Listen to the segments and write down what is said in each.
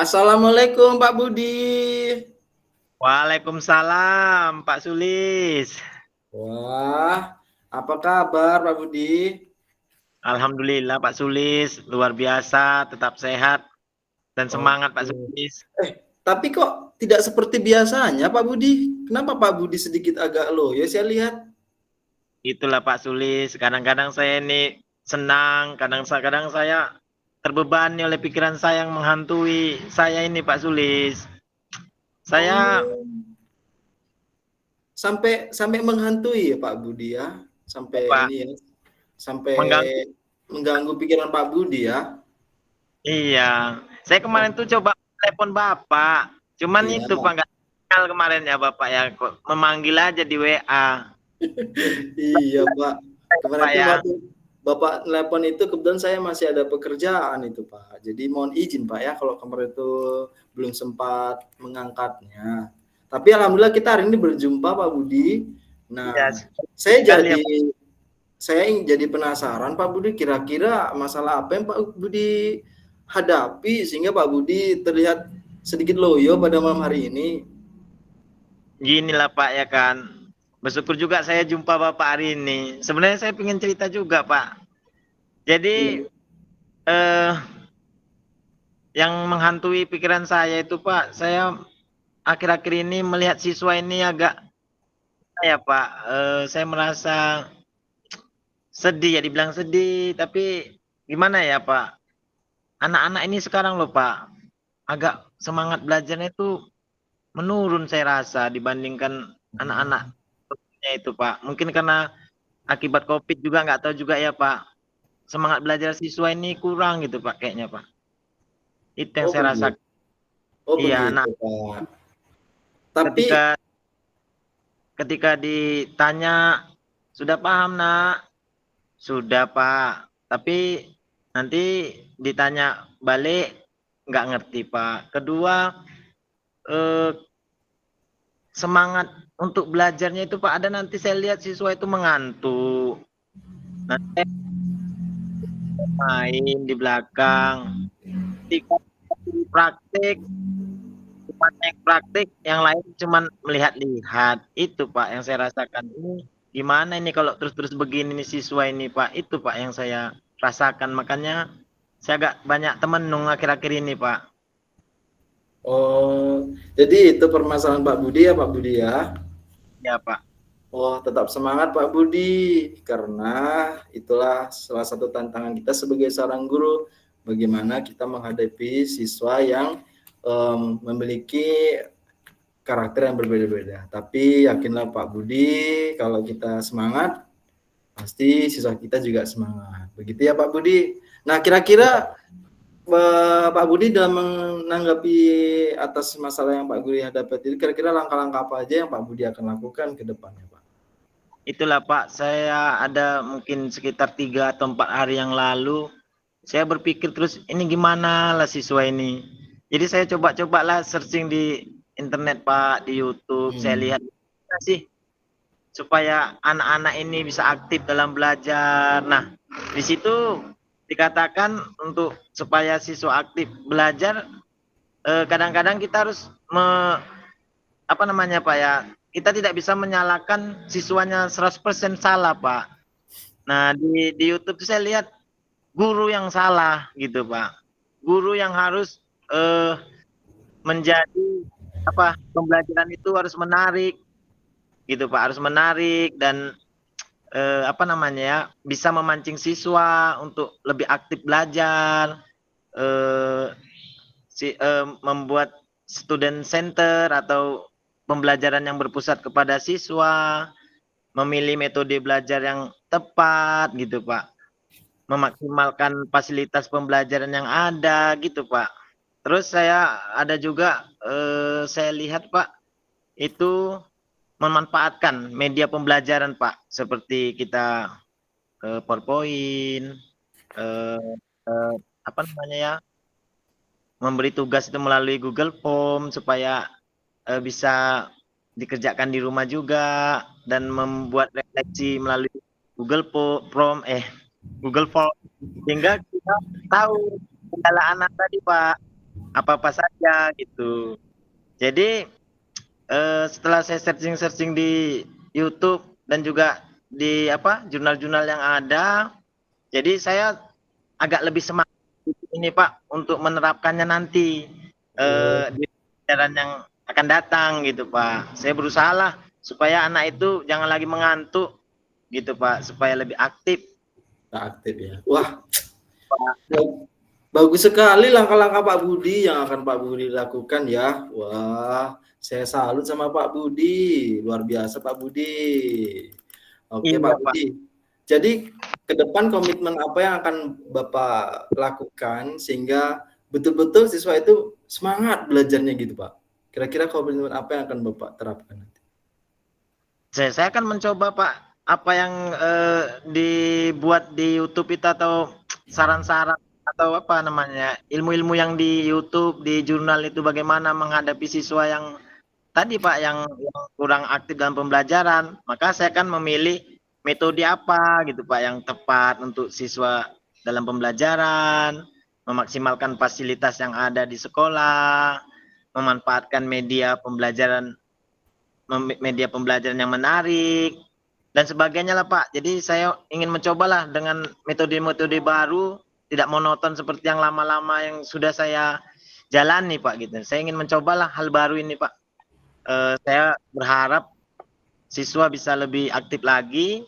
Assalamualaikum Pak Budi. Waalaikumsalam Pak Sulis. Wah, apa kabar Pak Budi? Alhamdulillah Pak Sulis, luar biasa, tetap sehat dan semangat Pak Oke. Sulis. Tapi kok tidak seperti biasanya Pak Budi? Kenapa Pak Budi sedikit agak loyo? Saya lihat. Itulah Pak Sulis, kadang-kadang saya ini senang, kadang-kadang saya terbebani oleh pikiran saya yang menghantui saya ini Pak Sulis. Saya Oh, sampai menghantui ya Pak Budi ya. Sampai Pak ini ya. Sampai mengganggu. mengganggu pikiran Pak Budi ya. Iya, saya kemarin tuh coba telepon Bapak, cuman Iya. itu Pak nggak kenal kemarin ya Bapak ya, kok memanggil aja di WA. Iya Pak. Kemarin Pak itu ya. waktu Bapak telepon itu kebetulan saya masih ada pekerjaan itu Pak. Jadi mohon izin Pak ya kalau kemarin itu belum sempat mengangkatnya. Tapi alhamdulillah kita hari ini berjumpa Pak Budi. Iya, Nah, saya sekali ya jadi Pak. jadi penasaran Pak Budi kira-kira masalah apa yang Pak Budi hadapi sehingga Pak Budi terlihat sedikit loyo pada malam hari ini. Ginilah Pak ya kan. Bersyukur juga saya jumpa Bapak hari ini. Sebenarnya saya ingin cerita juga Pak. Jadi Iya. eh, yang menghantui pikiran saya itu Pak, saya akhir-akhir ini melihat siswa ini agak ya Pak, saya merasa sedih ya, dibilang sedih, tapi gimana ya Pak? Anak-anak ini sekarang loh Pak, agak semangat belajarnya itu menurun saya rasa dibandingkan anak-anak itu Pak. Mungkin karena akibat COVID juga nggak tahu juga ya Pak. Semangat belajar siswa ini kurang gitu Pak kayaknya Pak. Itu yang Oh saya begitu. rasakan. Oh Iya, begitu nah Pak. Tapi ketika ketika ditanya sudah paham nak, sudah Pak. Tapi nanti ditanya balik nggak ngerti Pak. Kedua eh, semangat untuk belajarnya itu Pak ada nanti saya lihat siswa itu mengantuk. Nanti main di belakang. Ketika praktik cuma yang praktik, yang lain cuma melihat-lihat. Itu Pak yang saya rasakan. Ini gimana ini kalau terus-terus begini nih siswa ini Pak. Itu Pak yang saya rasakan. Makanya saya agak banyak temenung akhir-akhir ini Pak. oh, jadi itu permasalahan Pak Budi ya Pak Budi ya. Ya Pak. Oh, tetap semangat Pak Budi karena itulah salah satu tantangan kita sebagai seorang guru bagaimana kita menghadapi siswa yang memiliki karakter yang berbeda-beda. Tapi yakinlah Pak Budi kalau kita semangat pasti siswa kita juga semangat. Begitu ya Pak Budi. Nah, kira-kira Pak Budi dalam menanggapi atas masalah yang Pak Budi hadapi itu, kira-kira langkah-langkah apa aja yang Pak Budi akan lakukan ke depannya, Pak? Itulah Pak, saya ada mungkin sekitar 3 atau 4 hari yang lalu, saya berpikir terus ini gimana lah siswa ini. Jadi saya coba-cobalah searching di internet Pak, di YouTube, saya lihat gimana sih supaya anak-anak ini bisa aktif dalam belajar. Nah, di situ dikatakan untuk supaya siswa aktif belajar, kadang-kadang kita harus apa namanya Pak ya, kita tidak bisa menyalahkan siswanya 100% salah Pak. Nah di YouTube saya lihat guru yang salah gitu Pak. Guru yang harus menjadi apa pembelajaran itu harus menarik gitu Pak, harus menarik dan apa namanya ya bisa memancing siswa untuk lebih aktif belajar, membuat student center atau pembelajaran yang berpusat kepada siswa, memilih metode belajar yang tepat gitu Pak, memaksimalkan fasilitas pembelajaran yang ada gitu Pak. Terus saya ada juga saya lihat Pak itu memanfaatkan media pembelajaran Pak seperti kita PowerPoint, apa namanya ya, memberi tugas itu melalui Google Form supaya bisa dikerjakan di rumah juga dan membuat refleksi melalui Google Form Google Form sehingga kita tahu kendala anak tadi Pak. apa-apa saja gitu. Jadi setelah saya searching-searching di YouTube dan juga di jurnal-jurnal yang ada, jadi saya agak lebih semangat ini Pak untuk menerapkannya nanti Oh, di pelajaran yang akan datang gitu Pak. Saya berusaha lah supaya anak itu jangan lagi mengantuk gitu Pak, supaya lebih aktif. aktif ya. Wah, bagus sekali langkah-langkah Pak Budi yang akan Pak Budi lakukan ya. Wah, saya salut sama Pak Budi. Luar biasa Pak Budi. Oke Iya Pak Pak. Budi. Jadi ke depan komitmen apa yang akan Bapak lakukan sehingga betul-betul siswa itu semangat belajarnya gitu Pak? Kira-kira komitmen apa yang akan Bapak terapkan nanti? Saya akan mencoba Pak apa yang dibuat di YouTube itu atau saran-saran atau apa namanya ilmu-ilmu yang di YouTube di jurnal itu bagaimana menghadapi siswa yang tadi Pak yang kurang aktif dalam pembelajaran, maka saya akan memilih metode apa gitu Pak yang tepat untuk siswa dalam pembelajaran, memaksimalkan fasilitas yang ada di sekolah, memanfaatkan media pembelajaran yang menarik dan sebagainya lah Pak. Jadi saya ingin mencobalah dengan metode-metode baru, tidak monoton seperti yang lama-lama yang sudah saya jalani Pak gitu. Saya ingin mencobalah hal baru ini Pak. Saya berharap siswa bisa lebih aktif lagi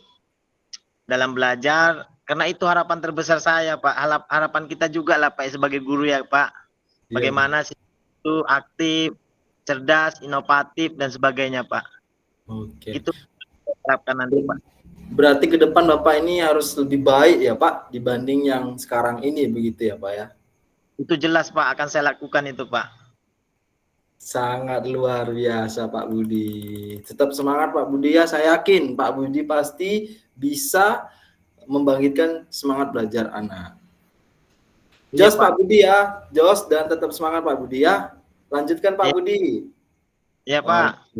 dalam belajar karena itu harapan terbesar saya Pak. Harapan kita juga lah Pak sebagai guru ya Pak. Iya Pak. Bagaimana siswa itu aktif, cerdas, inovatif dan sebagainya Pak. Oke. Itu harapkan nanti Pak. Berarti ke depan Bapak ini harus lebih baik ya Pak dibanding yang sekarang ini begitu ya Pak ya? Itu jelas Pak akan saya lakukan itu Pak. Sangat luar biasa Pak Budi. Tetap semangat Pak Budi ya. Saya yakin Pak Budi pasti bisa membangkitkan semangat belajar anak. Iya Jos Pak. Pak Budi ya. Jos dan tetap semangat Pak Budi ya. Lanjutkan Pak Iya, Budi. iya Pak.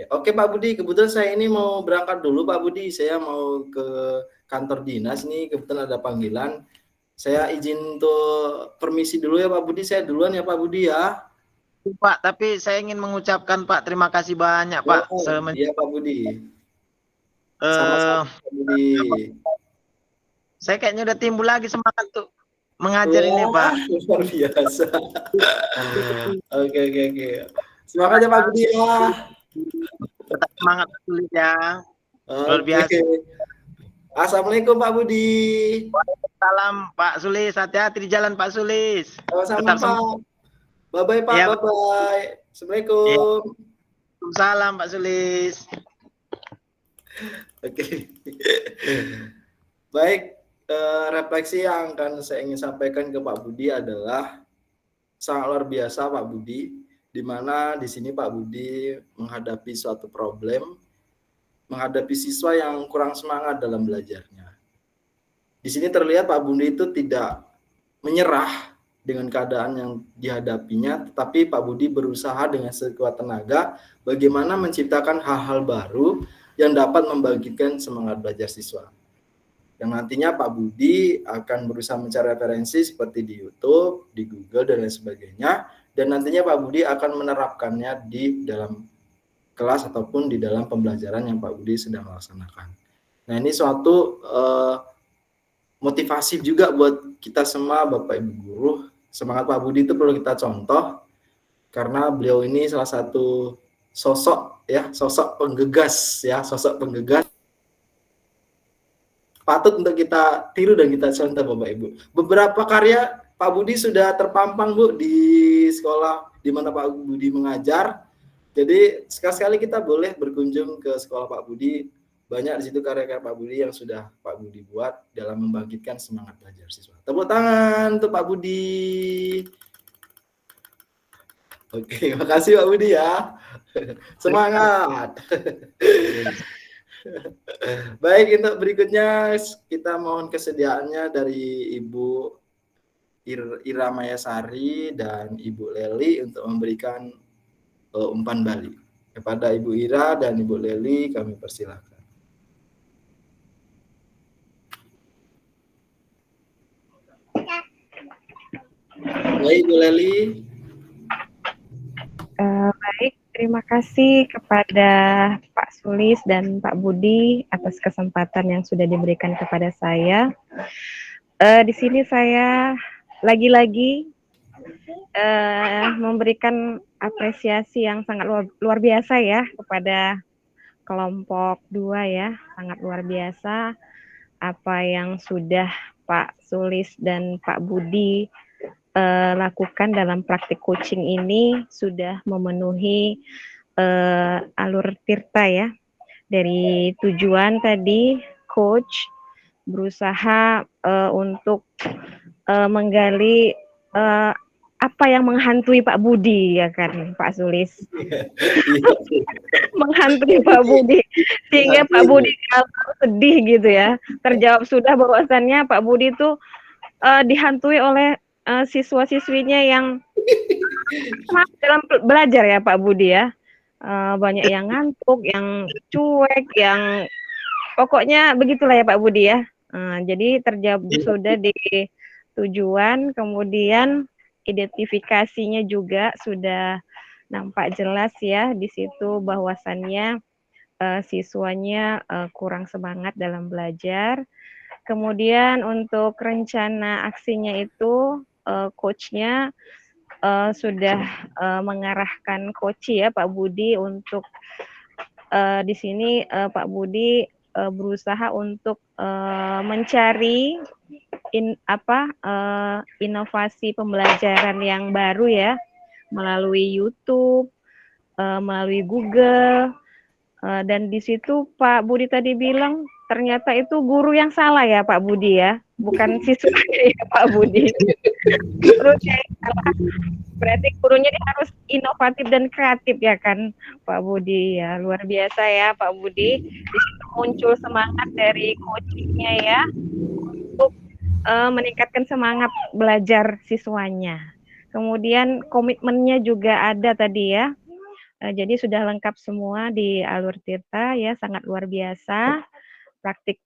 Oke Pak Budi, kebetulan saya ini mau berangkat dulu Pak Budi. Saya mau ke kantor dinas nih, kebetulan ada panggilan. Saya izin untuk permisi dulu ya Pak Budi. Saya duluan ya Pak Budi ya. Pak, tapi saya ingin mengucapkan Pak terima kasih banyak Pak. Oh, iya Pak Budi. Eh, Sama-sama Pak Budi. saya kayaknya udah timbul lagi semangat tuh mengajar ini Wah, Pak. luar biasa. Oke, oke, oke. Semangat ya Pak Budi ya. Tetap semangat tulis ya. Luar Oke. biasa. Assalamualaikum Pak Budi. Salam Pak Sulis, hati-hati di jalan Pak Sulis. Sama-sama Tetap semangat. Pak. Bye-bye Pak, Ya, bye-bye. ya. Assalamualaikum. Salam Pak Sulis. Oke. Baik, refleksi yang akan saya ingin sampaikan ke Pak Budi adalah sangat luar biasa Pak Budi, di mana di sini Pak Budi menghadapi suatu problem, menghadapi siswa yang kurang semangat dalam belajarnya. Di sini terlihat Pak Budi itu tidak menyerah dengan keadaan yang dihadapinya, tetapi Pak Budi berusaha dengan sekuat tenaga bagaimana menciptakan hal-hal baru yang dapat membangkitkan semangat belajar siswa. Yang nantinya Pak Budi akan berusaha mencari referensi seperti di YouTube, di Google, dan lain sebagainya. Dan nantinya Pak Budi akan menerapkannya di dalam kelas ataupun di dalam pembelajaran yang Pak Budi sedang laksanakan. Nah ini suatu motivasi juga buat kita semua Bapak Ibu Guru. Semangat Pak Budi itu perlu kita contoh karena beliau ini salah satu sosok penggegas patut untuk kita tiru dan kita contoh Bapak Ibu. Beberapa karya Pak Budi sudah terpampang Bu di sekolah di mana Pak Budi mengajar. Jadi sekali-sekali kita boleh berkunjung ke sekolah Pak Budi. Banyak di situ karya-karya Pak Budi yang sudah Pak Budi buat dalam membangkitkan semangat belajar siswa. Tepuk tangan untuk Pak Budi. Oke, makasih Pak Budi ya. Semangat. Baik, untuk berikutnya kita mohon kesediaannya dari Ibu Ira Mayasari dan Ibu Leli untuk memberikan umpan balik. Kepada Ibu Ira dan Ibu Leli kami persilakan. Baik, Ibu Leli. Terima kasih kepada Pak Sulis dan Pak Budi atas kesempatan yang sudah diberikan kepada saya. Di sini saya lagi-lagi memberikan apresiasi yang sangat luar biasa ya kepada kelompok 2 ya, sangat luar biasa apa yang sudah Pak Sulis dan Pak Budi lakukan dalam praktik coaching ini sudah memenuhi alur tirta ya. Dari tujuan tadi coach berusaha untuk menggali apa yang menghantui Pak Budi ya kan Pak Sulis. Menghantui Pak Budi sehingga Pak Budi kalau sedih gitu ya. Terjawab sudah bahwasannya Pak Budi itu dihantui oleh siswa-siswinya yang dalam belajar ya Pak Budi ya. Banyak yang ngantuk, yang cuek, yang pokoknya begitulah ya Pak Budi ya. Jadi terjawab sudah di tujuan, kemudian identifikasinya juga sudah nampak jelas ya di situ bahwasannya siswanya kurang semangat dalam belajar. Kemudian untuk rencana aksinya itu coachnya sudah mengarahkan coach ya Pak Budi untuk di sini Pak Budi berusaha untuk mencari inovasi pembelajaran yang baru ya melalui YouTube, melalui Google, dan di situ Pak Budi tadi bilang ternyata itu guru yang salah ya Pak Budi ya, bukan siswanya ya Pak Budi. Gurunya yang salah. Berarti gurunya harus inovatif dan kreatif ya kan Pak Budi ya, luar biasa ya Pak Budi. Di situ muncul semangat dari coachingnya ya untuk meningkatkan semangat belajar siswanya. Kemudian komitmennya juga ada tadi ya. Jadi sudah lengkap semua di alur tirta ya, sangat luar biasa. Praktik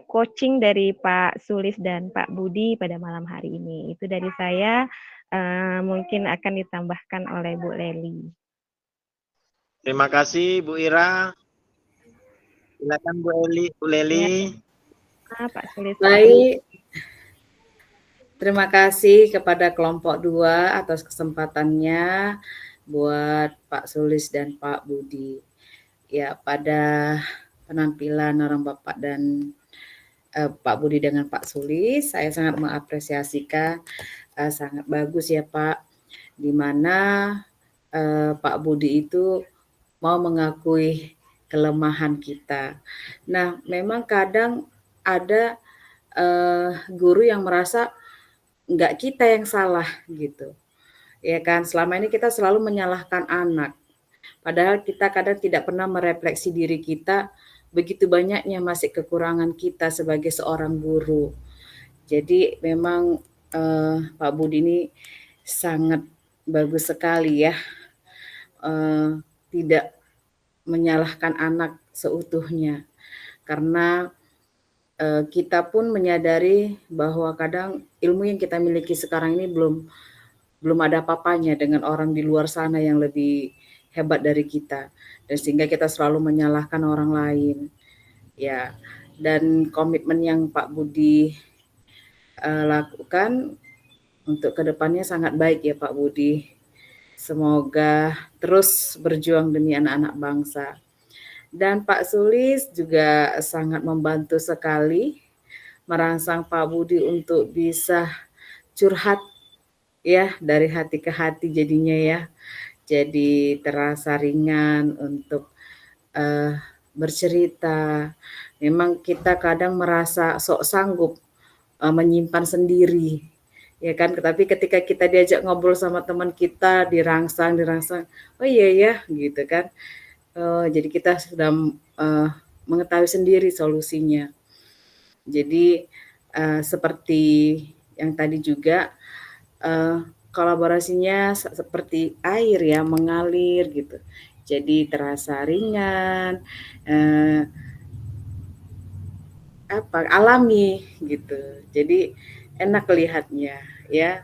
coaching dari Pak Sulis dan Pak Budi pada malam hari ini. Itu dari saya, mungkin akan ditambahkan oleh Bu Leli. Terima kasih Bu Ira. Silakan Bu Leli. Ya. Pak Sulis. Baik. Terima kasih kepada kelompok 2 atas kesempatannya buat Pak Sulis dan Pak Budi. Ya, pada penampilan orang Bapak dan Pak Budi dengan Pak Sulis, saya sangat mengapresiasikan, sangat bagus ya Pak, di mana Pak Budi itu mau mengakui kelemahan kita. Nah, memang kadang ada guru yang merasa enggak kita yang salah gitu. Ya kan, selama ini kita selalu menyalahkan anak. Padahal kita kadang tidak pernah merefleksi diri kita, begitu banyaknya masih kekurangan kita sebagai seorang guru. Jadi memang Pak Budi ini sangat bagus sekali ya, tidak menyalahkan anak seutuhnya. Karena kita pun menyadari bahwa kadang ilmu yang kita miliki sekarang ini belum ada apa-apanya dengan orang di luar sana yang lebih hebat dari kita, dan sehingga kita selalu menyalahkan orang lain. Ya, dan komitmen yang Pak Budi lakukan untuk kedepannya sangat baik ya Pak Budi. Semoga terus berjuang demi anak-anak bangsa. Dan Pak Sulis juga sangat membantu sekali merangsang Pak Budi untuk bisa curhat ya dari hati ke hati jadinya ya. Jadi terasa ringan untuk bercerita. Memang kita kadang merasa sok sanggup menyimpan sendiri, ya kan? Tapi ketika kita diajak ngobrol sama teman kita, dirangsang, oh iya ya, gitu kan? Jadi kita sudah mengetahui sendiri solusinya. Jadi seperti yang tadi juga kolaborasinya seperti air ya, mengalir gitu. Jadi terasa ringan, alami gitu. Jadi enak lihatnya ya.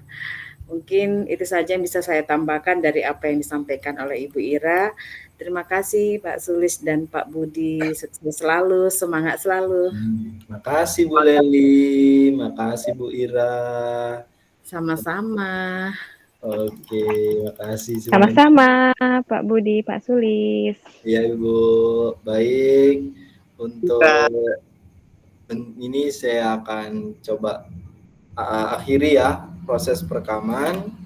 Mungkin itu saja yang bisa saya tambahkan dari apa yang disampaikan oleh Ibu Ira. Terima kasih Pak Sulis dan Pak Budi. Sukses selalu, semangat selalu. Makasih Bu Leli, makasih Bu Ira. Sama-sama. Oke, makasih semuanya. Sama-sama Pak Budi, Pak Sulis. Ya Ibu, baik. Untuk ini saya akan coba akhiri ya proses perekaman.